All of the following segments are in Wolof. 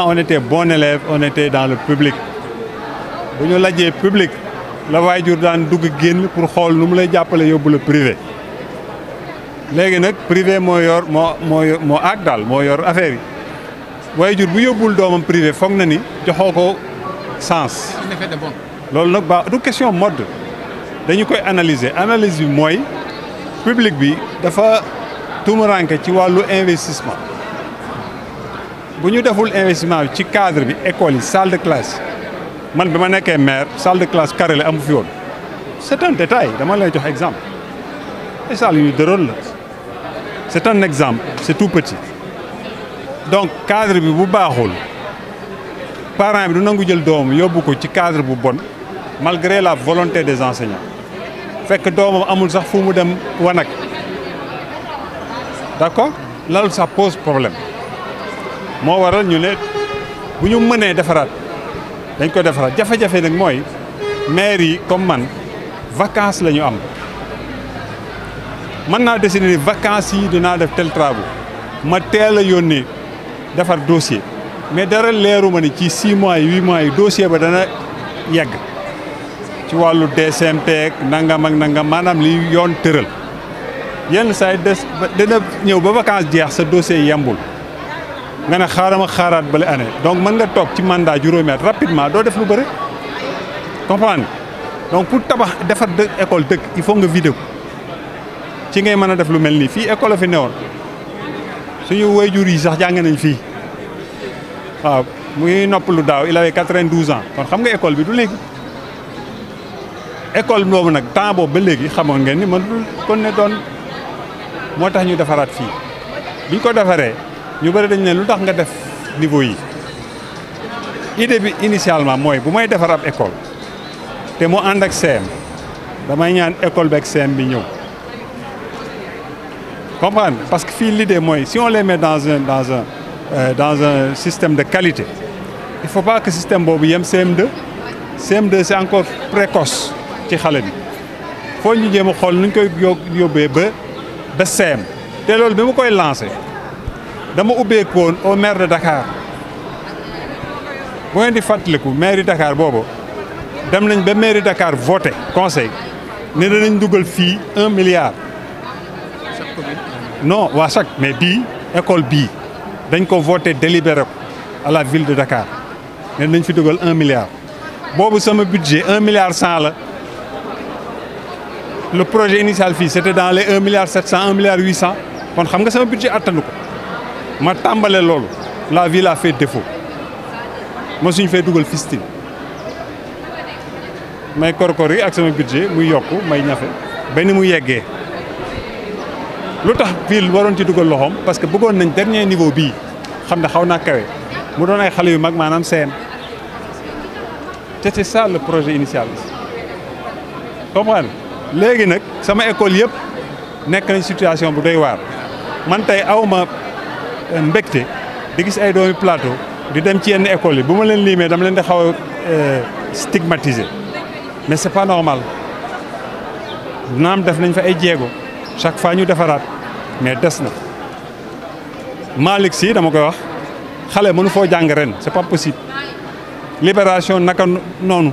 on était bon élève on était dans le public bu ñu lajjee public la waajur daan dugg génn pour xool nu mu lay jàppale yóbbu la privé léegi nag privé moo yor moo àgg daal moo yor affaire yi waajur bu yóbbul doomam privé foog na ni joxoo ko sens. en effet de bon. loolu nag ba du question mode dañu koy analyse bi mooy public bi dafa tumuranke ci wàllu investissement bu ñu deful investissement bi ci cadre bi école yi salle de classe man bi ma nekkee maire salle de classe carrelée amu fi woon c'est un détail dama lay jox exemple ay salles yu dëroon la c'est un exemple c'est tout petit donc cadre bi bu baaxul parent bi du nangu jël doomam yóbbu ko ci cadre bu bon malgré la volonté des enseignants fekk doomam amul sax fu mu dem wanag d'accord loolu ça pose problème moo waral ñu ne bu ñu mënee defaraat dañ ko defaraat jafe-jafe nag mooy maire yi comme man vacances la ñu am mën naa décider ni vacances yi dinaa def tel travaux ma teel a yónnee defar dossier mais dara leeru ma ni ci 6 mois yi 8 mois yi dossier ba dana yegg ci wàllu DCMP ak nangam maanaam li yoon tëral yenn saa yi dina ñëw ba vacances jeex sa dossier yembul nga ne xaaraat bale année donc mën nga toog ci mandat juróomi at rapidement doo def lu bëri comprendre donc pour tabax defar école dëkk il faut nga vidéo ci ngay mën a def lu mel nii fii école a fi newoon suñu waajur yi sax jàng nañ fii waaw mu ngi noppalu daaw il avait 92 ans kon xam nga école bi du léegi école boobu nag temps boobu ba léegi xamoon ngeen ni man kon ne doon moo tax ñu defaraat fii biñ ko defaree ñu bëri dañ ne lu tax nga def niveau yi idée bi initialement mooy bu may defar ab école te mu ànd ak CM damay ñaan école bi ak CM bi ñëw comprendre parce que fii l'idée mooy si on les met dans un système de qualité il faut pas que système boobu yem CM2 CM2 c'est encore précoce ci xale bi foo ñu jéem a xool nuñ koy yóbbee ba CM te loolu bi ma koy lancé dama ubbeekoon au maire de Dakar bu ngeen di fàttaliku maire de Dakar boobu dem nañ ba maire de Dakar voté conseil ne danañ dugal fii 1 milliard. non waa chaque mais bii école bii dañ ko voté délibéré ko à la ville de Dakar ne nañ fi dugal 1 milliard. boobu sama budget 1 milliard 100 la le projet initial fii c'était dans les 1 milliard 700 1 milliard 800 kon xam nga sama budget attanu ko ma tàmbale loolu la ville a fait défaut ma suñu fay dugal fistine may korkor yi ak sama budget muy yokku may ñafe benn mu yeggee lu tax ville waroon ci dugal loxoom parce que bëggoon nañ dernier niveau bii xam ne xaw naa kawe mu doon ay xale yu mag maanaam CM c'était ça le projet initial comprendre léegi nag sama école yëpp nekk nañ situation bu doy waar man tey awma mbégte di gis ay doomi plateau di dem ci yenn écoles yi bu ma leen limee dama leen di xaw a stigmatiser mais c'est pas normal naam def nañ fa ay jéego chaque fois ñu defaraat mais des na Malick Sy dama koy wax xale mënu foo jàng ren c'est pas possible libération naka noonu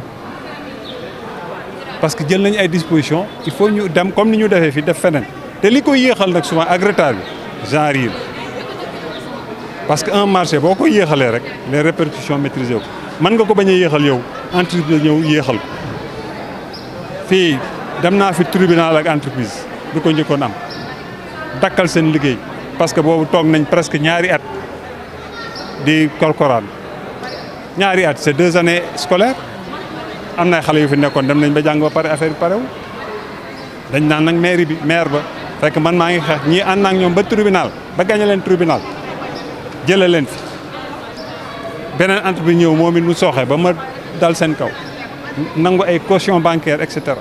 parce que jël nañu ay dispositions il faut ñu dem comme ni ñu defee fi def feneen te li koy yéexal nag souvent ak retard bi genre yi parce que un marché boo ko yéexalee rek les répercussions maîtrisées ko mën nga ko bañ a yéexal yow entreprise ñëw yéexal ko fii dem naa fi tribunal ak entreprise bi ko njëkkoon am dakkal seen liggéey parce que boobu toog nañ presque ñaari at di korkoraan ñaari at c'est 2 années scolaires am na xale yu fi nekkoon dem nañ ba jàng ba pare affaire bi parewu dañ naan nag maire ba fekk man maa ngi xeex ñii ànd naa ak ñoom ba tribunal ba gagné leen tribunal jëlee leen fi beneen entreprise ñëw moom it mu sooxe ba ma dal seen kaw nangu ay caution bancaire et cetera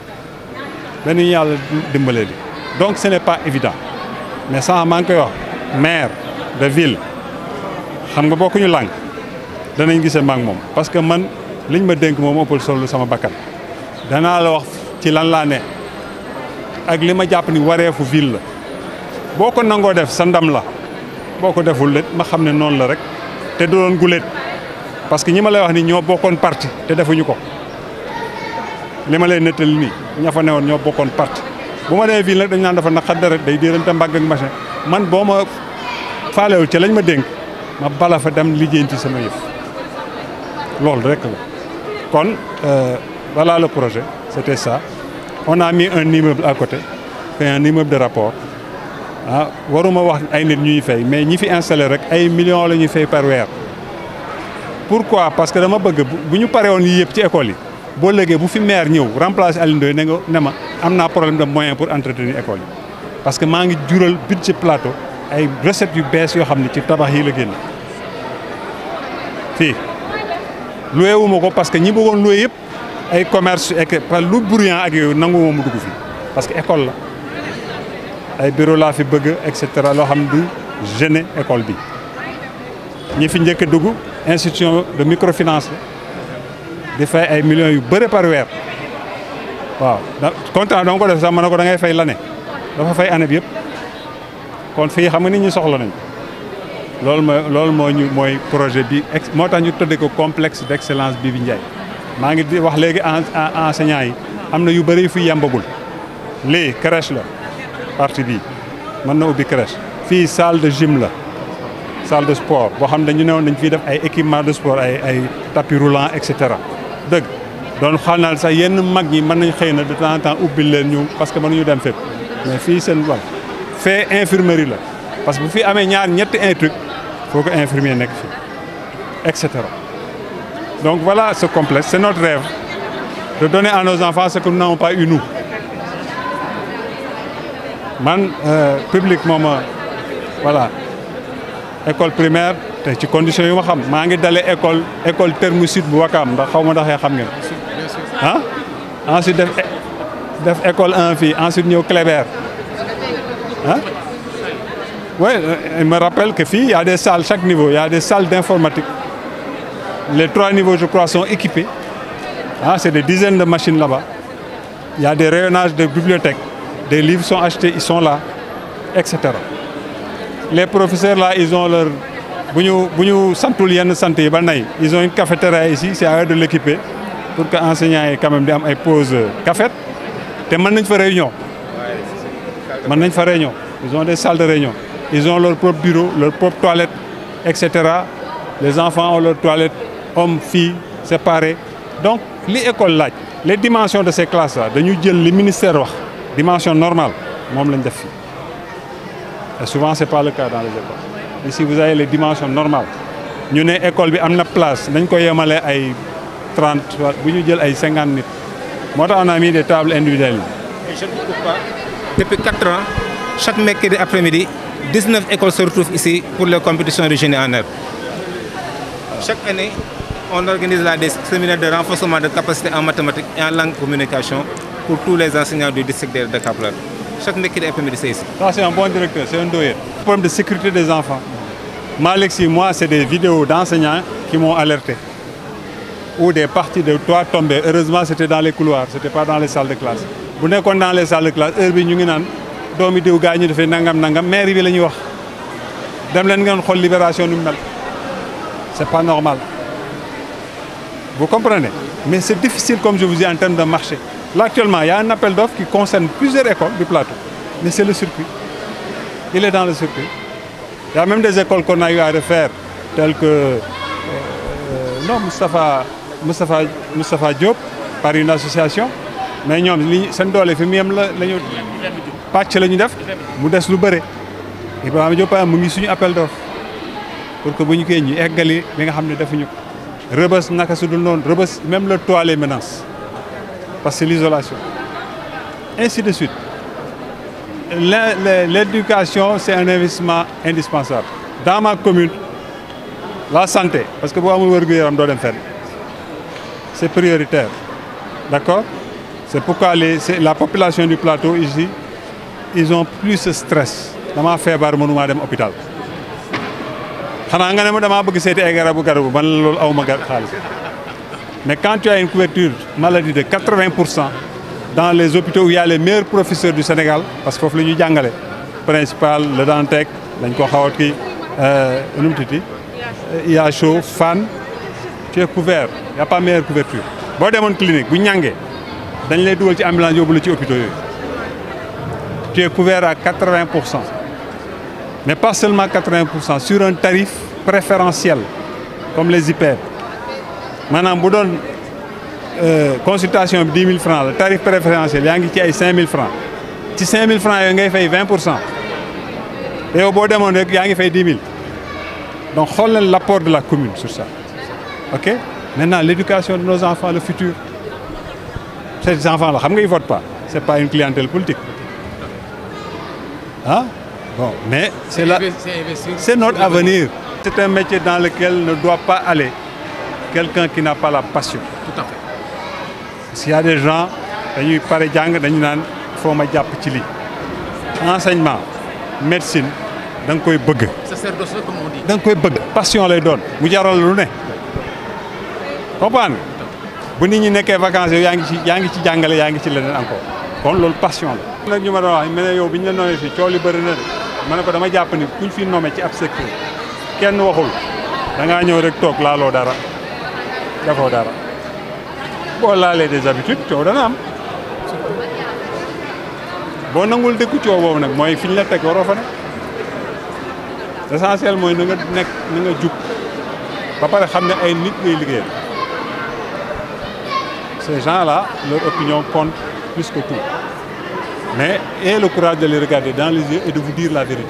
benn yàlla dimbalee di donc ce n'est pas évident mais ça maa ngi koy wax maire de ville xam nga bokkuñu làng danañ gisee maag moom parce que man liñ ma dénk moom ëppal solo sama bakkan danaa la wax ci lan laa ne ak li ma jàpp ni wareefu ville la boo ko nangoo def sa ndam la boo ko deful leen ma xam ne noonu la rek te du doon guléet parce que ñi ma lay wax ni ñoo bokkoon parti te defuñu ko li ma lay nettali nii ña fa newoon ñoo bokkoon parti bu ma demee fii nag dañu naan dafa naqar deret day déerante mbagg ak machin man boo ma faalewul ci lañ ma dénk ma bala fa dem lijjanti sama yëf loolu rek la kon voilà le projet c'était ça on a mis un immeuble à côté c'est un immeuble de rapport ah waruma wax ay nit ñuy fay mais ñi fi installé rek ay millions la ñuy fay par weer pourquoi parce que dama bëgg bu ñu paree woon yii yëpp ci école yi boo léegi bu fi maire ñëw remplacer Alioune Ndoye ne nga ne ma am naa problème de moyen pour entretenir école yi parce que maa ngi jural budget plateau ay recettes yu bees yoo xam ne ci tabax yi la génn fii loué wu ma ko parce que ñi bëggoon loué yëpp ay commerce lu bruyant ak yooyu nangu ma mu dugg fii parce que école la ay bureau laa fi bëgg et cetera loo xam ne du gêner école bi ñi fi njëkk a dugg institution de microfinance di fay ay millions yu bëre par weer waaw contrat dama ko def sax ma ne ko da ngay fay l'année dafa fay année bi yëpp kon fii xam nga nit ñi soxla nañ loolu mooy projet bi moo tax ñu tuddee ko complexe d'excellence Bibi Ndiaye maa ngi di wax léegi enseignants yi am na yu bëri yu fi yembagul lii crèche la partie bii mën na ubbi crèche fii salle de gym la salle de sport boo xam ne dañu newoon dañ fiy def ay équipement de sport ay tapis roulant et cetera dëgg doon xanal sax yenn mag ñi mën nañ xëy na de temps en temps ubbil leen ñu parce que mënuñu dem fépp mais fii seen wàll fee infirmerie la parce que bu fi amee ñetti truc faut que infirmier nekk fii et cetera donc voilà ce complexe c'est notre rêve de donner à nos enfants ce que nous n'avons pas eu nous man public moom voilà école primaire te ci condition yu ma xam maa ngi dalee école Terme Sud bu Wakaam ndax xaw ma ndax xam ngeen ah ensuite def école 1 fii ensuite ñëw Clébert ah oui il me rappelle que fii il y a des salles chaque niveau il y a des salles d'informatique les 3 niveaux je crois sont équipés ah c'est des dizaines de machines là-bas il y a des rayonnages de bibliothèques des livres sont achetés ils sont là etc. Les professeurs là ils ont leur bu ñu santul yenn sant yi ba nay ils ont une cafétéria ici c'est à eux de l'équiper pour que enseignants yi quand même di am ay pause café te mën nañ fa réunion ils ont des salles de réunion ils ont leur propre bureau leur propre toilette etc. Les enfants ont leur toilette hommes filles séparés donc li école laaj les dimensions de ces classes là dañu jël li ministère wax dimension normale moom lañ def fii et souvent c'est pas le cas dans les écoles ici vous avez les dimensions normales ñu ne école bi am na place nañ ko yemale ay 30 bu ñu jël ay 50 nit moo tax on a mis des tables individuelles. Et je ne vous coupe pas. Depuis 4 ans chaque mercredi après-midi 19 écoles se retrouvent ici pour les compétitions de génie en herbe. Chaque année on organise là des séminaires de renforcement de capacité en mathématiques et en langue communication pour tous les enseignants du district de Cap-Vert. Chaque mercredi après-midi c'est ici. Ça c'est un bon directeur, c'est un doyen. Le problème de sécurité des enfants. Malik, moi c'est des vidéos d'enseignants qui m'ont alerté. Ou des parties de toit tombées. Heureusement c'était dans les couloirs, c'était pas dans les salles de classe. Bu nekkoon dans les salles de classe heure bi ñu ngi naan doomi diw gaa ñu defee nangam maire bi la ñuy wax dem leen ngeen xool libération nu mu mel. C'est pas normal. Vous comprenez? Mais c'est difficile comme je vous dis en termes de marché. Là actuellement il y a un appel d'offres qui concerne plusieurs écoles du plateau. Mais c'est le circuit. Il est dans le circuit. Il y a même des écoles qu'on a eu à refaire telles que non Moustapha Diop par une association mais ñoom li seen doole fi mu yem la ñu pàcc la ñu def mu des lu bëre Ibrahima Diop mu ngi suñu appel d'offres pour que bu ñu koy ñu eggali bi nga xam ne defuñu ko Rebeuss naka su dul noonu Rebeuss même le toit les menace parce que l'isolation ainsi de suite. L'éducation c'est un investissement indispensable dans ma commune la santé parce que boo amul wér-gu-yaram doo dem fenn c'est prioritaire d'accord c'est pourquoi la population du plateau ici ils ont plus ce stress damaa feebar mënumaa dem hôpital xanaa nga ne ma damaa bëgg seeti ay garabu man la loolu aw ma xaalis mais quand tu as une couverture maladie de 80% dans les hôpitaux où il y a les meilleurs professeurs du Sénégal parce que foofu la ñuy jàngale principal Le Dantec dañ ko xaw a kii nu mu tudd IHO Fann tu es couvert, il n'y a pas meilleure couverture. Boo demoon clinique bu ñàngee dañ lay dugal ci ambulance yóbbu la ci hôpitaux yooyu. Tu es couvert à 80%. Mais pas seulement 80%, sur un tarif préférentiel, comme les IPR. Maintenant, bu doon consultation bi 10 000 francs, le tarif préférentiel yaa ngi ci ay 5 000 francs. ci 5 000 francs yooyu ngay fay 20%. te yow boo demoon rek yaa ngi fay 10 000. Donc xool leen l'apport de la commune sur ça. OK? Maintenant, l'éducation de nos enfants, le futur. Ces enfants-là, xam nga ils votent pas. C'est pas une clientèle politique. Hein? Bon, mais c'est notre avenir. C'est un métier dans lequel ne doit pas aller quelqu'un qui n'a pas la passion. Tout à fait. S'il y a des gens, dañuy pare jàng dañu naan faut ma jàpp ci lii. Enseignement, médecine, da nga koy bëgg. Sacerdoce, comme on dit. Da nga koy bëgg. Passion lay doon mu jaral lu ne. Comprendre bu nit ñi nekkee vacances yow yaa ngi ci jàngale yaa ngi ci leneen encore kon loolu passion la. nag ñu ma doon wax ne yow bi ñu la nommé fii coow li bëri na de ma ne ko dama jàpp ni kuñ fi nommé ci ab secteur kenn waxul da ngaa ñëw rek toog laaloo dara defoo dara boo laalee des habitudes coow dana am boo nangul dëkku coow boobu nag mooy fi ñu la teg waroo fa nekk l'essentiel mooy na nga jub ba pare xam ne ay nit ngay liggéeyal. Ces gens-là, leur opinion compte plus que tout. Mais ayez le courage de les regarder dans les yeux et de vous dire la vérité.